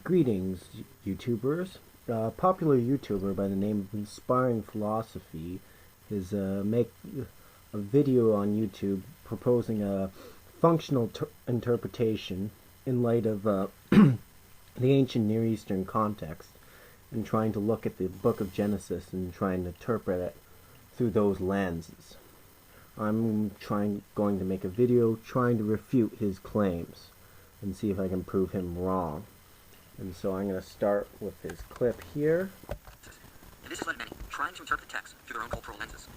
Greetings, YouTubers. A popular YouTuber by the name of Inspiring-philosophy is make a video on YouTube proposing a functional interpretation in light of the ancient Near Eastern context and trying to look at the book of Genesis and trying to interpret it through those lenses. I'm going to make a video trying to refute his claims and see if I can prove him wrong. And so I'm going to start with his clip here. And this has led many trying to interpret the text through their own cultural lenses.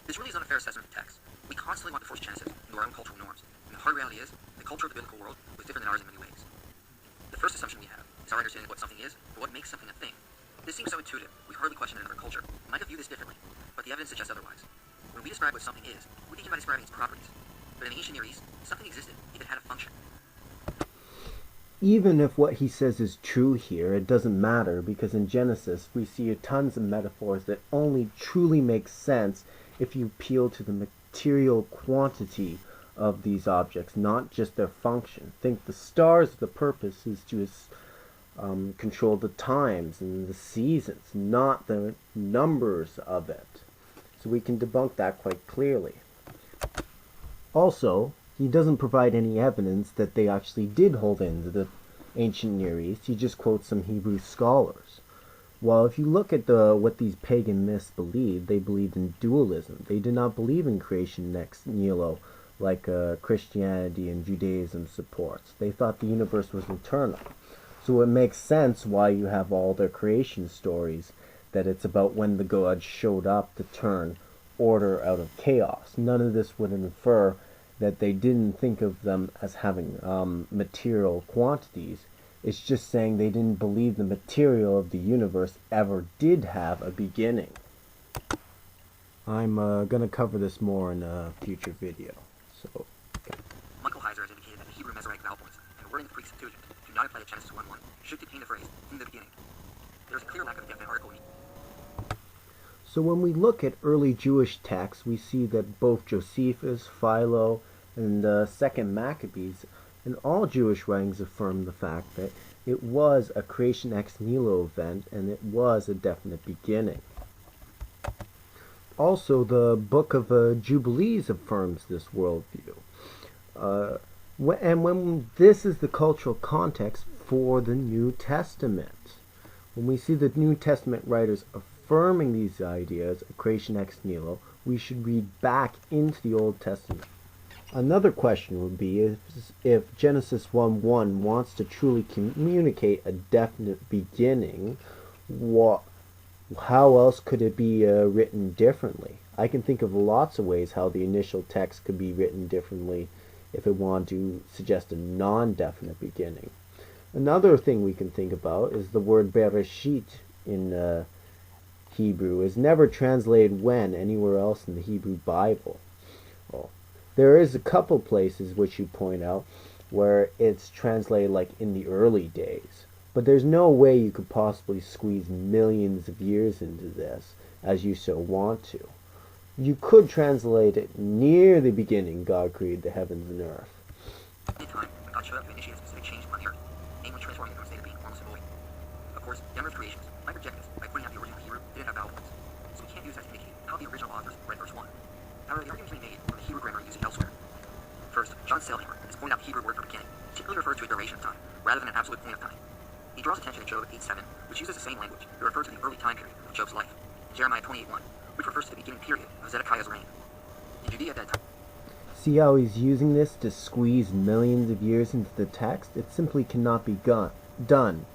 This really is not a fair assessment of the text. We constantly want to force Genesis into our own cultural norms, and the hard reality is the culture of the biblical world was different than ours in many ways. The first assumption we have is our understanding of what something is, but what makes something a thing. This seems so intuitive, we hardly question it in another culture. We might have viewed this differently, but the evidence suggests otherwise. When we describe what something is, we begin by describing its properties. But in the ancient Near East, something existed, if it had a function. Even if what he says is true here, it doesn't matter, because in Genesis we see tons of metaphors that only truly make sense if you appeal to the material quantity of these objects, not just their function. Think the stars, the purpose is to control the times and the seasons, not the numbers of it. So we can debunk that quite clearly. Also, he doesn't provide any evidence that they actually did hold into the ancient Near East. He just quotes some Hebrew scholars. While if you look at what these pagan myths believed, they believed in dualism. They did not believe in creation ex nihilo like Christianity and Judaism supports. They thought the universe was eternal. So it makes sense why you have all their creation stories, that it's about when the gods showed up to turn order out of chaos. None of this would infer that they didn't think of them as having material quantities. It's just saying they didn't believe the material of the universe ever did have a beginning. I'm going to cover this more in a future video. So, Michael Heiser has indicated that the Hebrew Masoretic vowel points and the wording of the Greek Septuagint do not apply to Genesis 1:1 should contain the phrase, in the beginning. There is a clear lack of a definite article in So when we look at early Jewish texts, we see that both Josephus, Philo, and Second Maccabees, and all Jewish writings affirm the fact that it was a creation ex nihilo event, and it was a definite beginning. Also, the Book of Jubilees affirms this worldview. And when this is the cultural context for the New Testament. When we see the New Testament writers affirming these ideas of creation ex nihilo, we should read back into the Old Testament. Another question would be if Genesis 1:1 wants to truly communicate a definite beginning, how else could it be written differently? I can think of lots of ways how the initial text could be written differently if it wanted to suggest a non-definite beginning. Another thing we can think about is the word Bereshit in Hebrew is never translated when anywhere else in the Hebrew Bible. Well, there is a couple places which you point out where it's translated like in the early days, but there's no way you could possibly squeeze millions of years into this as you so want to. You could translate it near the beginning God created the heavens and earth. any time when God showed up to initiate a specific change on the earth, namely transforming it from a state of being almost a void. Of course, the number of creations might reject this by pointing out the original Hebrew didn't have vowel points, so we can't use that to indicate how the original authors read verse 1. However, the argument can be made from the Hebrew grammar used elsewhere. First, John Walton has pointed out the Hebrew word for beginning typically refers to a duration of time, rather than an absolute point of time. He draws attention to Job 8:7, which uses the same language to refer to the early time period of Job's life, Jeremiah 28:1, which refers to the beginning period of Zedekiah's reign. In Judea at that time, See how he's using this to squeeze millions of years into the text? It simply cannot be done.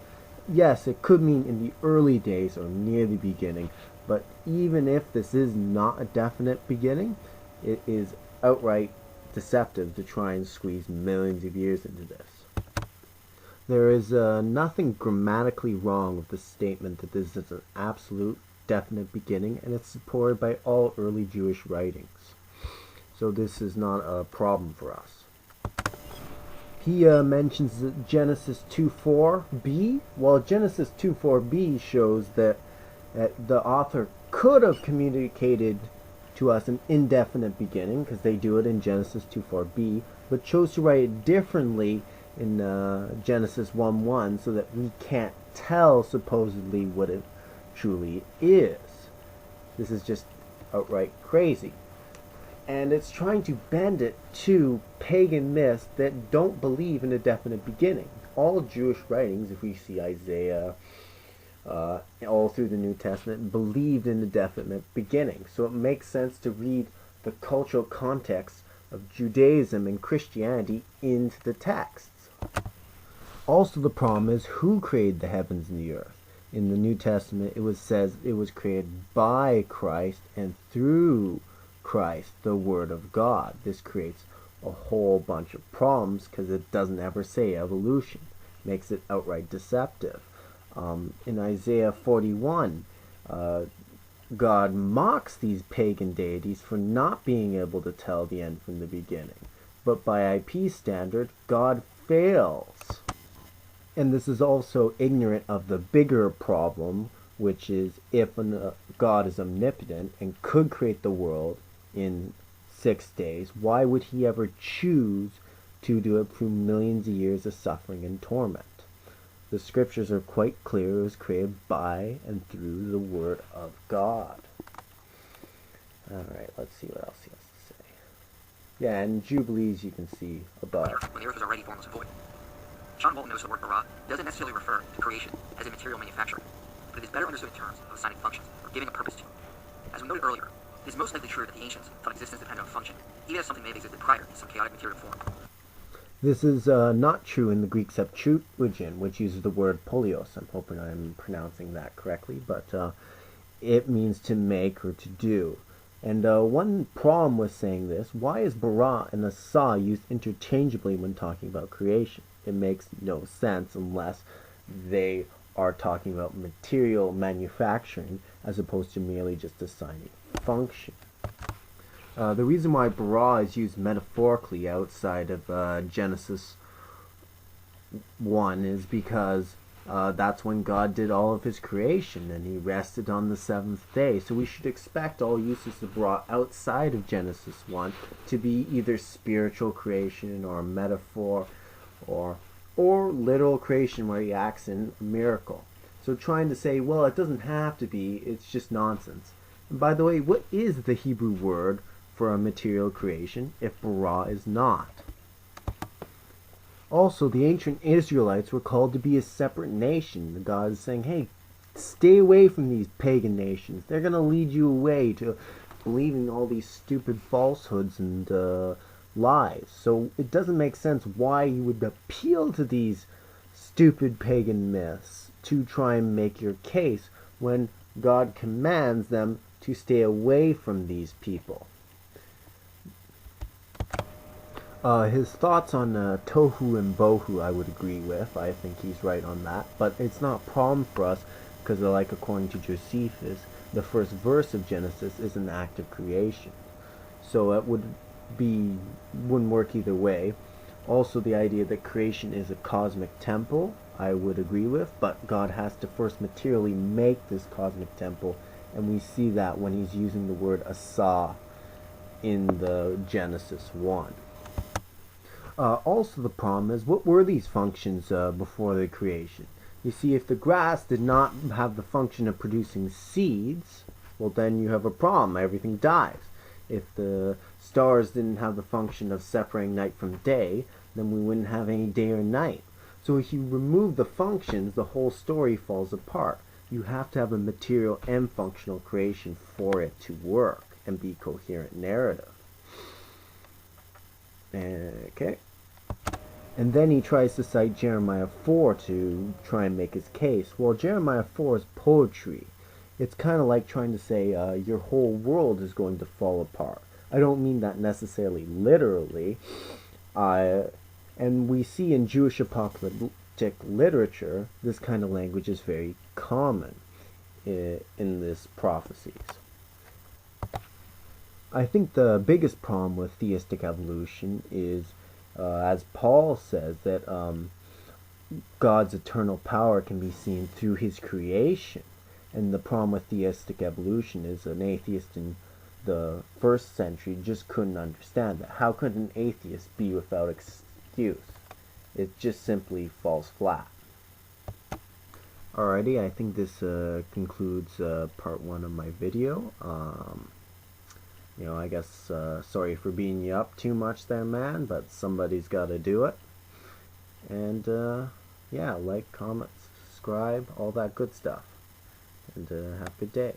Yes, it could mean in the early days or near the beginning, but even if this is not a definite beginning, it is outright deceptive to try and squeeze millions of years into this. There is nothing grammatically wrong with the statement that this is an absolute definite beginning, and it's supported by all early Jewish writings. So this is not a problem for us. He mentions Genesis 2:4b. Well, Genesis 2:4b shows that the author could have communicated to us an indefinite beginning, because they do it in Genesis 2:4b, but chose to write it differently in Genesis 1:1 so that we can't tell supposedly what it truly is. This is just outright crazy. And it's trying to bend it to pagan myths that don't believe in a definite beginning. All Jewish writings, if we see Isaiah, all through the New Testament, believed in a definite beginning. So it makes sense to read the cultural context of Judaism and Christianity into the texts. Also, the problem is who created the heavens and the earth. In the New Testament, says it was created by Christ and through Christ, the Word of God. This creates a whole bunch of problems because it doesn't ever say evolution. Makes it outright deceptive. In Isaiah 41, God mocks these pagan deities for not being able to tell the end from the beginning. But by IP standard, God fails. And this is also ignorant of the bigger problem, which is if God is omnipotent and could create the world in 6 days, why would he ever choose to do it through millions of years of suffering and torment? The scriptures are quite clear. It was created by and through the Word of God. Alright, let's see what else he has to say. Yeah, and Jubilees you can see above. When the earth was already formless and void. John Walton knows the word bara doesn't necessarily refer to creation as a material manufacture, but it is better understood in terms of assigning functions or giving a purpose to. As we noted earlier, it is most likely true that the ancients thought existence depended on function, even as something may have existed prior in some chaotic material form. This is not true in the Greek Septuagint, which uses the word polios. I'm hoping I'm pronouncing that correctly, but it means to make or to do. And one problem with saying this, why is bara and asa used interchangeably when talking about creation? It makes no sense unless they are talking about material manufacturing as opposed to merely just assigning function. The reason why bara is used metaphorically outside of Genesis 1 is because that's when God did all of his creation and he rested on the seventh day. So we should expect all uses of bara outside of Genesis 1 to be either spiritual creation or metaphor or literal creation where he acts in a miracle. So trying to say, well, it doesn't have to be, it's just nonsense. And by the way, what is the Hebrew word for a material creation if bara is not? Also, the ancient Israelites were called to be a separate nation. God is saying, hey, stay away from these pagan nations. They're going to lead you away to believing all these stupid falsehoods and lies. So it doesn't make sense why you would appeal to these stupid pagan myths to try and make your case when God commands them to stay away from these people. His thoughts on tohu and bohu I would agree with. I think he's right on that. But it's not a problem for us because, like according to Josephus, the first verse of Genesis is an act of creation. So it wouldn't work either way. Also, the idea that creation is a cosmic temple, I would agree with. But God has to first materially make this cosmic temple. And we see that when he's using the word asa in the Genesis 1. Also, the problem is, what were these functions before the creation? You see, if the grass did not have the function of producing seeds, well, then you have a problem. Everything dies. If the stars didn't have the function of separating night from day, then we wouldn't have any day or night. So if you remove the functions, the whole story falls apart. You have to have a material and functional creation for it to work and be coherent narrative. Okay. And then he tries to cite Jeremiah 4 to try and make his case. Well, Jeremiah 4 is poetry. It's kind of like trying to say your whole world is going to fall apart. I don't mean that necessarily literally. And we see in Jewish apocalyptic literature, this kind of language is very common in these prophecies. I think the biggest problem with theistic evolution is, as Paul says, that God's eternal power can be seen through his creation. And the problem with theistic evolution is an atheist in the first century just couldn't understand that. How could an atheist be without excuse? It just simply falls flat. Alrighty, I think this concludes part 1 of my video. I guess sorry for beating you up too much there, man, but somebody's got to do it. And yeah, like, comment, subscribe, all that good stuff. And have a good day.